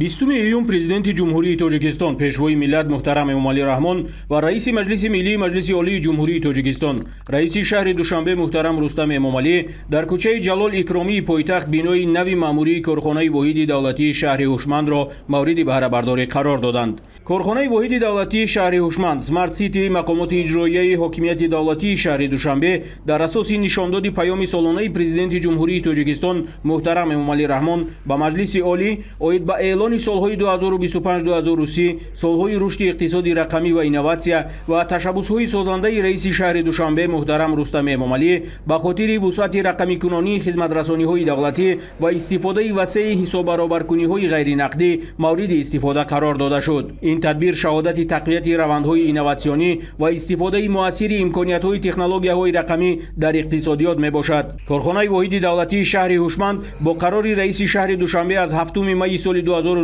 20 июн президенти ҷумҳурии Тоҷикистон пешвои миллат муҳтарам Эмомалӣ Раҳмон ва раиси маҷлиси миллии маҷлиси олии ҷумҳурии Тоҷикистон раиси шаҳри Душанбе муҳтарам Рустам Эмомалӣ дар кӯчаи Ҷалол Икромии пойтахт бинои нави маъмурии корхонаи воҳиди давлатии шаҳри ҳушмандро мавриди баҳрабардорӣ қарор доданд. Корхонаи воҳиди давлатии шаҳри ҳушманд Smart City мақомоти иҷроияи ҳокимияти давлатии шаҳри Душанбе дар асоси нишондоди паёми солонаи президенти ҷумҳурии Тоҷикистон муҳтарам Эмомалӣ Раҳмон ба маҷлиси олӣ оид ба эълони солҳои 2025-2030 солҳои рушди иқтисоди рақамӣ ва инноватсия ва ташаббусҳои созандаи раиси шаҳри Душанбе муҳтарам Рустам Эмомалӣ ба хотири вусъати рақамикунонии хизматрасониҳои давлатӣ ва истифодаи васеи ҳисоббаробаркуниҳои ғайринақдӣ мавриди истифода қарор дода шуд. Ин тадбир шаҳодати тақвияти равандҳои инноватсионӣ ва истифодаи муассири имкониятҳои технологияҳои рақамӣ дар иқтисодиёт мебошад. Корхонаи воҳиди давлатии шаҳри ҳушманд бо қарори раиси шаҳри Душанбе аз 7 майи соли 2019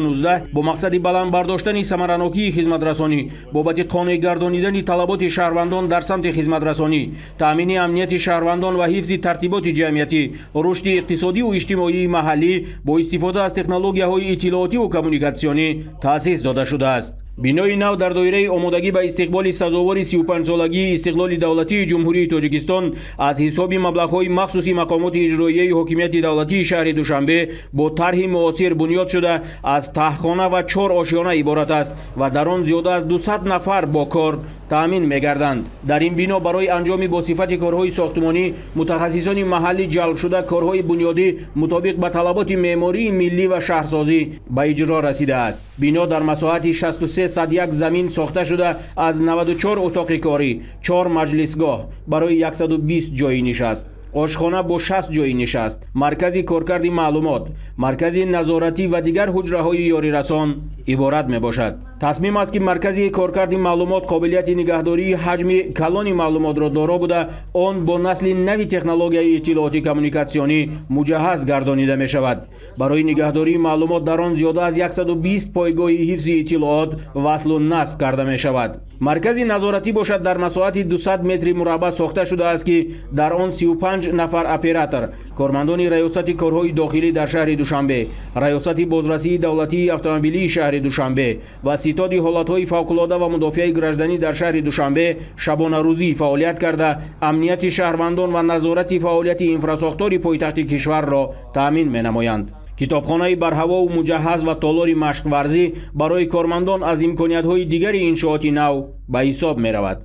бо мақсади баланд бардоштани самаранокии хизматрасонӣ бобати қонеъ гардонидани талаботи шаҳрвандон дар самти хизматрасонӣ, таъмини амнияти шаҳрвандон ва ҳифзи тартиботи ҷамъиятӣ, рушди иқтисодиву иҷтимоии маҳаллӣ бо истифода аз технологияҳои иттилоотиву коммуникатсионӣ таъсис дода шудааст. бинои нав дар доираи омодагӣ ба истиқболи сазовори 35-солагии истиқлоли давлатии ҷумҳурии Тоҷикистон аз ҳисоби маблағҳои махсуси мақомоти иҷроияи ҳокимияти давлатии шаҳри Душанбе бо тарҳи муосир бунёд шуда аз таҳхона ва 4 ошёна иборат аст ва дар он зиёда аз 200 нафар бо кор таъмин мегарданд. дар ин бино барои анҷоми босифати корҳои сохтмонӣ мутахассисони маҳаллӣ ҷалб шуда корҳои бунёдӣ мутобиқ ба талаботи меъмории миллӣ ва шаҳрсозӣ ба иҷро расидааст. бино дар масоҳати 6301 замин сохта шуда аз 94 утоқи корӣ, 4 маҷлисгоҳ барои 120 ҷойи нишаст, ошхона бо 60 ҷойи нишаст, маркази коркарди маълумот, маркази назоратӣ ва дигар ҳуҷраҳои ёрирасон иборат мебошад. тасмим аст ки маркази коркарди маълумот қобилияти нигаҳдории ҳаҷми калони маълумотро доро буда он бо насли нави технологияи иттилооти коммуникатсионӣ муҷаҳҳаз гардонида мешавад. барои нигаҳдории маълумот дар он зиёда аз 120 пойгоҳи ҳифзи иттилоот васлу насб карда мешавад. маркази назоратӣ бошад дар масоҳати 200 метри мураббаъ сохта шудааст ки дар он 35 нафар оператор, кормандони раёсати корҳои дохилӣ дар шаҳри Душанбе, раёсати бозрасии давлатии автомобилии шаҳри Душанбе ва ситоди ҳолатҳои фавқулода ва мудофиаи гражданӣ дар шаҳри Душанбе шабонарӯзӣ фаъолият карда амнияти шаҳрвандон ва назорати фаъолияти инфрасохтори пойтахти кишварро таъмин менамоянд. китобхонаи барҳавову муҷаҳҳаз ва толори машқварзӣ барои кормандон аз имкониятҳои дигари иншооти нав ба ҳисоб меравад.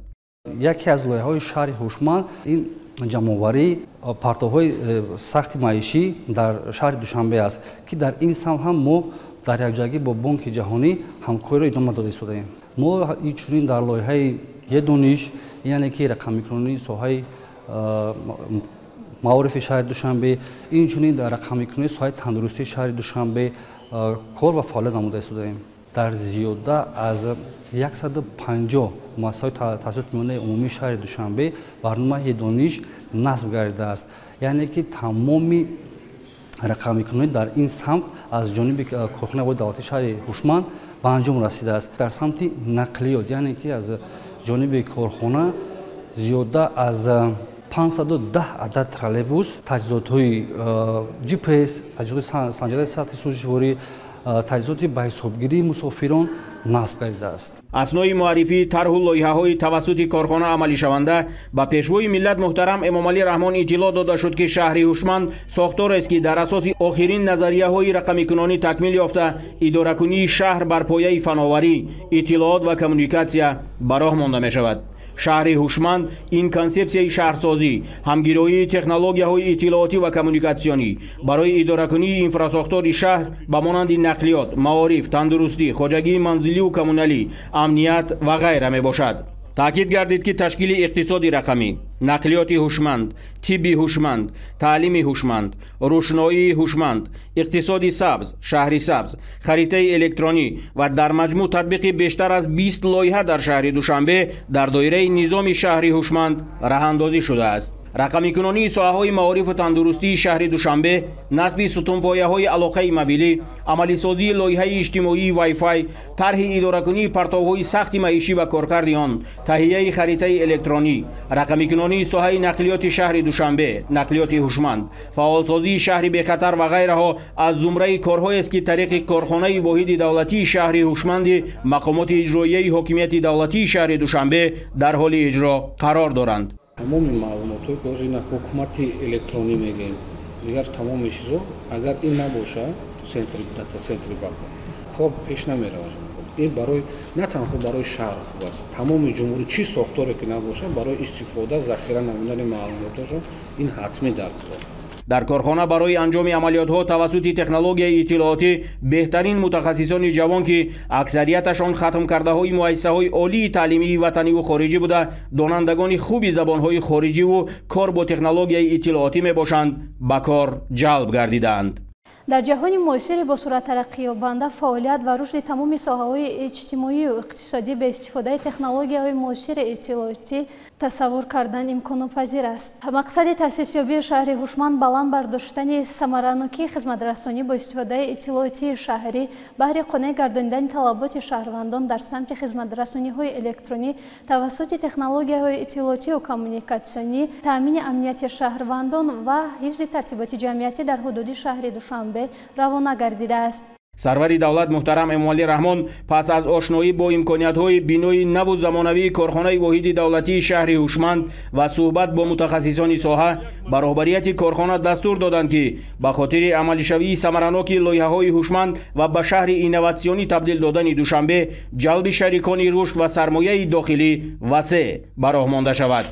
яке аз лоиҳаҳои шаҳри ҳушманд ин ҷамъоварии партовҳои сахти маишӣ дар шаҳри Душанбе аст ки дар ин самт ҳам мо дар якҷоягӣ бо бонки ҷаҳонӣ ҳамкориро идома дода истодаем. мо инчунин дар лоиҳаи едониш яъне ки рақамикунонии соҳаи маорифи шаҳри Душанбе, инчунин дар рақамикунонии соҳаи тандурустии шаҳри Душанбе кор ва фаъолият намуда истодаем. дар зиёда аз 150 муассисаҳои таҳсилоти миёнаи умумии шаҳри Душанбе барномаи едониш насб гардидааст. яъне ки тамоми рақамикунонӣ дар ин самт аз ҷониби корхонаи воҳиди давлатии шаҳри ҳушманд ба анҷом расидааст. дар самти нақлиёт яъне ки аз ҷониби корхона зиёда аз 510 адад троллейбус, таҷҳизотҳои GPS, таҷҳизоти санҷидаи сатҳи сӯзишворӣ, таҷҳизоти ба ҳисобгирии мусофирон насб гардидааст. аснои муаррифии тарҳу лоиҳаҳои тавассути корхона амалишаванда ба пешвои миллат муҳтарам Эмомалӣ Раҳмон иттилоъ дода шуд ки шаҳри ҳушманд сохторест ки дар асоси охирин назарияҳои рақамикунонӣ такмил ёфта идоракунии шаҳр бар пояи фановарӣ, иттилоот ва коммуникатсия ба роҳ монда мешавад. шаҳри ҳушманд ин консепсияи шаҳрсозӣ, ҳамгироии технологияҳои иттилоотӣ ва коммуникатсионӣ барои идоракунии инфрасохтори шаҳр ба монанди нақлиёт, маориф, тандурустӣ, хоҷагии манзиливу коммуналӣ, амният ва ғайра мебошад. таъкид гардид ки ташкили иқтисоди рақамӣ, нақлиёти ҳушманд, тибби ҳушманд, таълими ҳушманд, рӯшноии ҳушманд, иқтисоди сабз, шаҳри сабз, харитаи электронӣ ва дар маҷмӯъ татбиқи бештар аз 20 лоиҳа дар шаҳри Душанбе дар доираи низоми шаҳри ҳушманд раҳандозӣ шудааст. рақамикунонии соҳаҳои маорифу тандурустии шаҳри Душанбе, насби сутунпояҳои алоқаи мобилӣ, амалисозии лоиҳаи иҷтимоии Wi-Fi, тарҳи идоракунии партовҳои сахти маишӣ ва коркарди он, таҳияи харитаи электронӣ, рақамикунонии соҳаи нақлиёти шаҳри Душанбе, нақлиёти ҳушманд, фаъолсозии шаҳри бехатар ва ғайраҳо аз зумраи корҳоест ки тариқи корхонаи воҳиди давлатии шаҳри ҳушманди мақомоти иҷроияи ҳокимияти давлатии шаҳри Душанбе дар ҳоли иҷро қарор доранд. тамоми маълумотҳои ки ҳозир ина ҳукумати электронӣ мегӯем, дигар тамоми чизо агар ин набоша дата центри бако хоб пеш намеравад. ин барои на танҳо барои шаҳр хуб аст, тамоми ҷумҳурӣ чӣ сохторе ки набоша барои истифода захира намудани маълумотҳошон ин ҳатмӣ дар кор. дар корхона барои анҷоми амалиётҳо тавассути технологияи иттилоотӣ беҳтарин мутахассисони ҷавон ки аксарияташон хатмкардаҳои муассисаҳои олии таълимии ватаниву хориҷӣ буда донандагони хуби забонҳои хориҷиву кор бо технологияи иттилоотӣ мебошанд, ба кор ҷалб гардидаанд. дар ҷаҳони муосири бо сурат тараққиёбанда фаъолият ва рушди тамоми соҳаҳои иҷтимоию иқтисодӣ ба истифодаи технологияҳои муосири иттилоотӣ тасаввур кардан имконпазир аст. мақсади таъсисёбии шаҳри ҳушманд баланд бардоштани самаранокии хизматрасонӣ бо истифодаи иттилоотии шаҳрӣ баҳри қонеъ гардонидани талаботи шаҳрвандон дар самти хизматрасониҳои электронӣ тавассути технологияҳои иттилоотию коммуникатсионӣ, таъмини амнияти шаҳрвандон ва ҳифзи тартиботи ҷамъиятӣ дар ҳудуди шаҳри Душанбе равона гардидааст. сарвари давлат муҳтарам Эмомалӣ Раҳмон пас аз ошноӣ бо имкониятҳои бинои наву замонавии корхонаи воҳиди давлатии шаҳри ҳушманд ва суҳбат бо мутахассисони соҳа ба роҳбарияти корхона дастур доданд ки ба хотири амалишавии самараноки лоиҳаҳои ҳушманд ва ба шаҳри инноватсионӣ табдил додани Душанбе ҷалби шарикони рушд ва сармояи дохилӣ васеъ ба роҳ монда шавад.